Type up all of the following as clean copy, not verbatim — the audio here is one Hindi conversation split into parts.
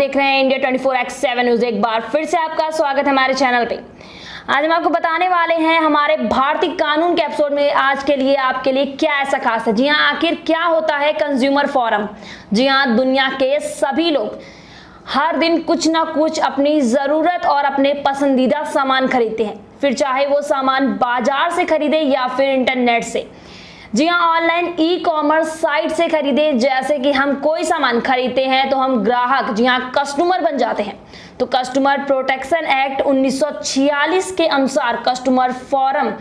देख रहे हैं इंडिया 24x7 न्यूज। एक बार फिर से आपका स्वागत है हमारे चैनल पे। आज हम आपको बताने वाले हैं हमारे भारतीय कानून के एपिसोड में आज के लिए आपके लिए क्या ऐसा खास है। जी हाँ, आखिर क्या होता है कंज्यूमर फोरम। जी हाँ, दुनिया के सभी लोग हर दिन कुछ ना कुछ अपनी ज़रूरत और अपने पसंदीदा सामान खरीदते हैं, फिर चाहे वो सामान बाजार से खरीदे या फिर इंटरनेट से। जी हाँ, ऑनलाइन ई कॉमर्स साइट से खरीदे। जैसे कि हम कोई सामान खरीदते हैं तो हम ग्राहक, जी हाँ, कस्टमर बन जाते हैं। तो कस्टमर प्रोटेक्शन एक्ट 1946 के अनुसार कस्टमर फोरम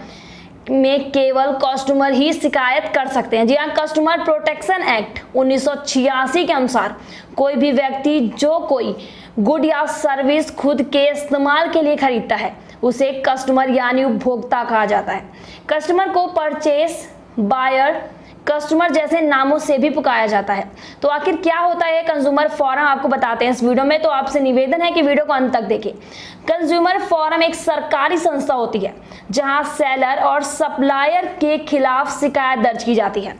में केवल कस्टमर ही शिकायत कर सकते हैं। जी हाँ, कस्टमर प्रोटेक्शन एक्ट 1986 के अनुसार कोई भी व्यक्ति जो कोई गुड या सर्विस खुद के इस्तेमाल के लिए खरीदता है उसे कस्टमर यानी उपभोक्ता कहा जाता है। कस्टमर को परचेस बायर, कस्टमर जैसे नामों से भी पुकारा जाता है। तो आखिर क्या होता है कंज्यूमर फोरम, आपको बताते हैं इस वीडियो में। तो आपसे निवेदन है कि वीडियो को अंत तक देखें। कंज्यूमर फोरम एक सरकारी संस्था होती है जहां सेलर और सप्लायर के खिलाफ शिकायत दर्ज की जाती है।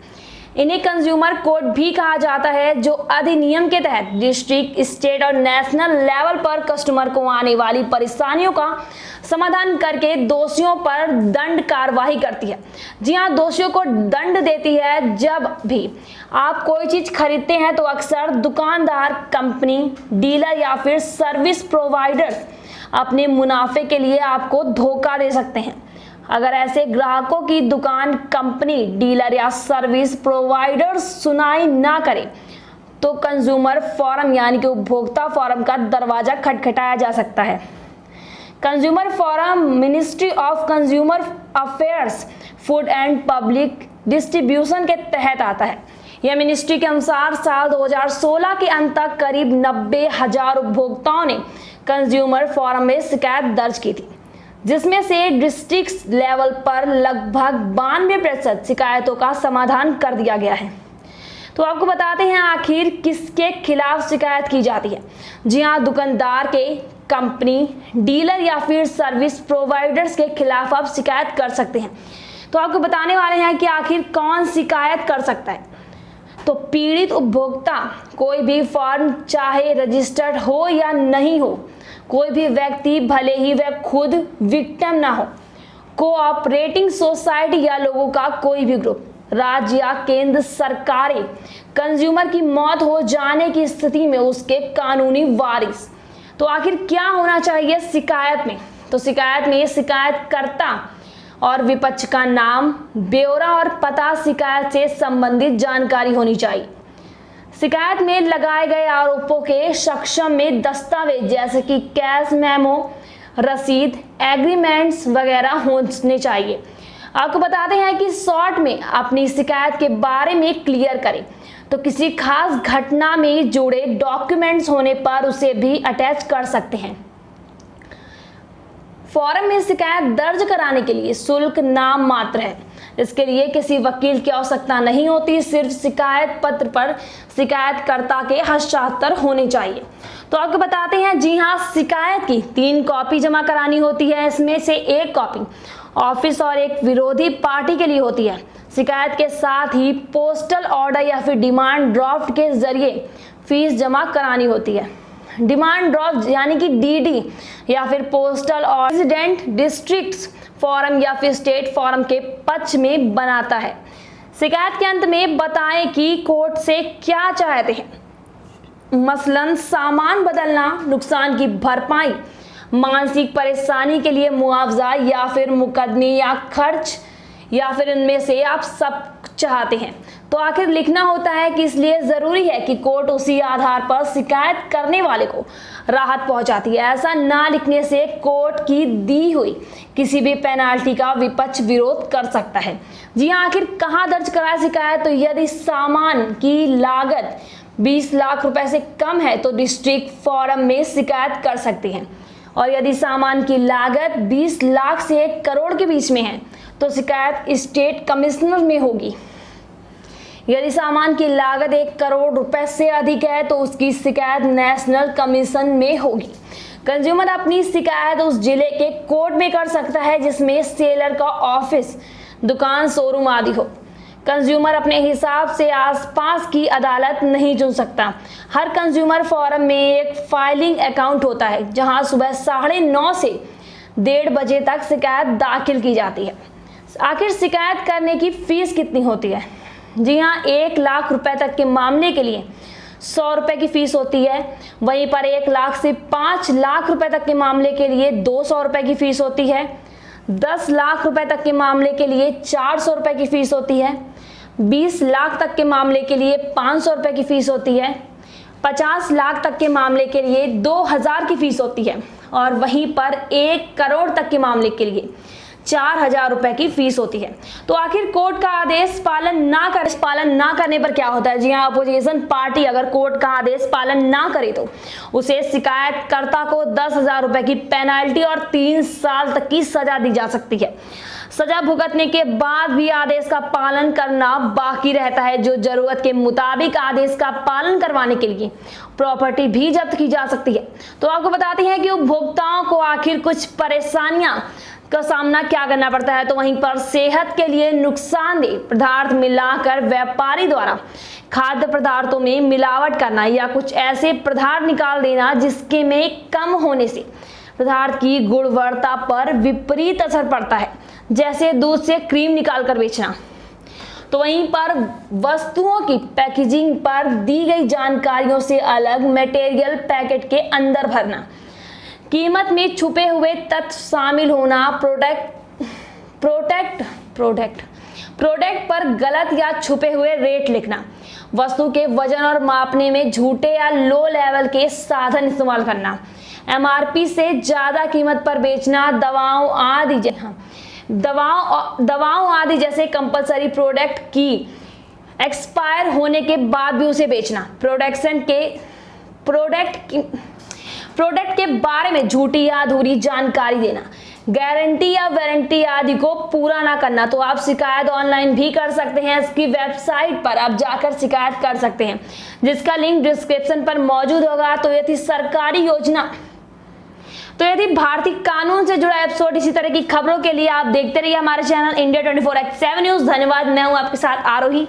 इन्हें कंज्यूमर कोर्ट भी कहा जाता है, जो अधिनियम के तहत डिस्ट्रिक्ट, स्टेट और नेशनल लेवल पर कस्टमर को आने वाली परेशानियों का समाधान करके दोषियों पर दंड कार्रवाई करती है। जी हाँ, दोषियों को दंड देती है। जब भी आप कोई चीज खरीदते हैं तो अक्सर दुकानदार, कंपनी, डीलर या फिर सर्विस प्रोवाइडर अपने मुनाफे के लिए आपको धोखा दे सकते हैं। अगर ऐसे ग्राहकों की दुकान, कंपनी, डीलर या सर्विस प्रोवाइडर सुनाई ना करे तो कंज्यूमर फोरम यानी कि उपभोक्ता फोरम का दरवाजा खटखटाया जा सकता है। Consumer forum ministry of consumer affairs, food and public distribution के तहत आता है। यह मिनिस्ट्री के अनुसार साल 2016 के अंत तक करीब 90,000 उपभोक्ताओं ने कंज्यूमर फोरम में शिकायत दर्ज की थी, जिसमें से डिस्ट्रिक्ट लेवल पर लगभग 92% शिकायतों का समाधान कर दिया गया है। तो आपको बताते हैं आखिर किसके खिलाफ शिकायत की जाती है। जी हाँ, दुकानदार के, कंपनी, डीलर या फिर सर्विस प्रोवाइडर्स के खिलाफ आप शिकायत कर सकते हैं। तो आपको बताने वाले हैं कि आखिर कौन शिकायत कर सकता है। तो पीड़ित उपभोक्ता कोई भी फर्म, चाहे रजिस्टर्ड हो या नहीं हो, कोई भी व्यक्ति, भले ही वह खुद विक्टिम ना हो, कोऑपरेटिंग सोसाइटी या लोगों का कोई भी ग्रुप, राज्य या केंद्र सरकारें, कंज्यूमर की मौत हो जाने की स्थिति में उसके कानूनी वारिस। तो आखिर क्या होना चाहिए शिकायत में। तो शिकायत में शिकायतकर्ता और विपक्ष का नाम, ब्यौरा और पता, शिकायत से संबंधित जानकारी होनी चाहिए। शिकायत में लगाए गए आरोपों के सक्षम में दस्तावेज जैसे कि कैश मेमो, रसीद, एग्रीमेंट्स वगैरह होने चाहिए। आपको बताते हैं कि शॉर्ट में अपनी शिकायत के बारे में क्लियर करें। तो किसी खास घटना में जुड़े डॉक्यूमेंट्स होने पर उसे भी अटैच कर सकते हैं। फोरम में शिकायत दर्ज कराने के लिए शुल्क नाम मात्र है। इसके लिए किसी वकील की आवश्यकता नहीं होती, सिर्फ शिकायत पत्र पर शिकायतकर्ता के हस्ताक्षर होने चाहिए। तो आपको बताते हैं, जी हाँ, शिकायत की 3 कॉपी जमा करानी होती है। इसमें से 1 कॉपी ऑफिस और एक विरोधी पार्टी के लिए होती है। शिकायत के साथ ही पोस्टल ऑर्डर या फिर डिमांड ड्राफ्ट के जरिए फीस जमा करानी होती है। डिमांड ड्राफ्ट यानी कि डीडी या फिर पोस्टल और रेजिडेंट डिस्ट्रिक्ट फोरम या फिर स्टेट फोरम के पक्ष में बनाता है। शिकायत के अंत में बताएं कि कोर्ट से क्या चाहते हैं, मसलन सामान बदलना, नुकसान की भरपाई, मानसिक परेशानी के लिए मुआवजा या फिर मुकदमे या खर्च, या फिर इनमें से आप सब चाहते हैं। तो आखिर लिखना होता है कि इसलिए जरूरी है कि कोर्ट उसी आधार पर शिकायत करने वाले को राहत पहुंचाती है। ऐसा ना लिखने से कोर्ट की दी हुई किसी भी पेनाल्टी का विपक्ष विरोध कर सकता है। जी हाँ, आखिर कहाँ दर्ज कराए शिकायत। तो यदि सामान की लागत 20 लाख रुपए से कम है तो डिस्ट्रिक्ट फोरम में शिकायत कर सकते हैं, और यदि सामान की लागत 20 लाख से 1 करोड़ के बीच में है तो शिकायत स्टेट कमिश्नर में होगी। यदि सामान की लागत 1 करोड़ रुपए से अधिक है तो उसकी शिकायत नेशनल कमीशन में होगी। कंज्यूमर अपनी शिकायत उस जिले के कोर्ट में कर सकता है जिसमें सेलर का ऑफिस, दुकान, शोरूम आदि हो। कंज्यूमर अपने हिसाब से आसपास की अदालत नहीं चुन सकता। हर कंज्यूमर फोरम में एक फाइलिंग अकाउंट होता है जहां सुबह 9:30 से 1:30 बजे तक शिकायत दाखिल की जाती है। आखिर शिकायत करने की फीस कितनी होती है? जी हाँ, 1 लाख रुपए तक के मामले के लिए 100 रुपए की फीस होती है। वहीं पर 1 लाख से 5 लाख रुपए तक के मामले के लिए 200 रुपए की फीस होती है। 10 लाख रुपए तक के मामले के लिए 400 रुपए की फीस होती है। 20 लाख तक के मामले के लिए 500 रुपए की फीस होती है। 50 लाख तक के मामले के लिए 2000 की फीस होती है और वहीं पर 1 करोड़ तक के मामले के लिए 4000 रुपए की फीस होती है। तो आखिर कोर्ट का आदेश पालन ना करने पर क्या होता है? जी हाँ, अपोजिशन पार्टी अगर कोर्ट का आदेश पालन ना करे तो उसे शिकायतकर्ता को 10,000 रुपए की पेनाल्टी और 3 साल तक की सजा दी जा सकती है। सजा भुगतने के बाद भी आदेश का पालन करना बाकी रहता है। जो जरूरत के मुताबिक आदेश का पालन करवाने के लिए प्रॉपर्टी भी जब्त की जा सकती है। तो आपको बताते हैं कि उपभोक्ताओं को आखिर कुछ परेशानियां का सामना क्या करना पड़ता है। तो वहीं पर सेहत के लिए नुकसानदेह पदार्थ मिलाकर व्यापारी द्वारा खाद्य पदार्थों में मिलावट करना या कुछ ऐसे पदार्थ निकाल देना जिसके में कम होने से पदार्थ की गुणवत्ता पर विपरीत असर पड़ता है, जैसे दूध से क्रीम निकालकर बेचना। तो वहीं पर वस्तुओं की पैकेजिंग पर दी गई जानकारियों से अलग मटेरियल पैकेट के अंदर भरना, कीमत में छुपे हुए तत्व शामिल होना, प्रोडक्ट पर गलत या छुपे हुए रेट लिखना, वस्तु के वजन और मापने में झूठे या लो लेवल के साधन इस्तेमाल करना, MRP से ज्यादा कीमत पर बेचना, दवाओं आदि जैसे कंपलसरी प्रोडक्ट की एक्सपायर होने के बाद भी उसे बेचना, प्रोडक्ट के बारे में झूठी या अधूरी जानकारी देना, गारंटी या वारंटी आदि को पूरा ना करना। तो आप शिकायत ऑनलाइन भी कर सकते हैं। इसकी वेबसाइट पर आप जाकर शिकायत कर सकते हैं, जिसका लिंक डिस्क्रिप्शन पर मौजूद होगा। तो ये थी सरकारी योजना, तो यदि भारतीय कानून से जुड़ा एपिसोड। इसी तरह की खबरों के लिए आप देखते रहिए हमारे चैनल इंडिया 24x7 न्यूज। धन्यवाद। मैं हूं आपके साथ आरोही।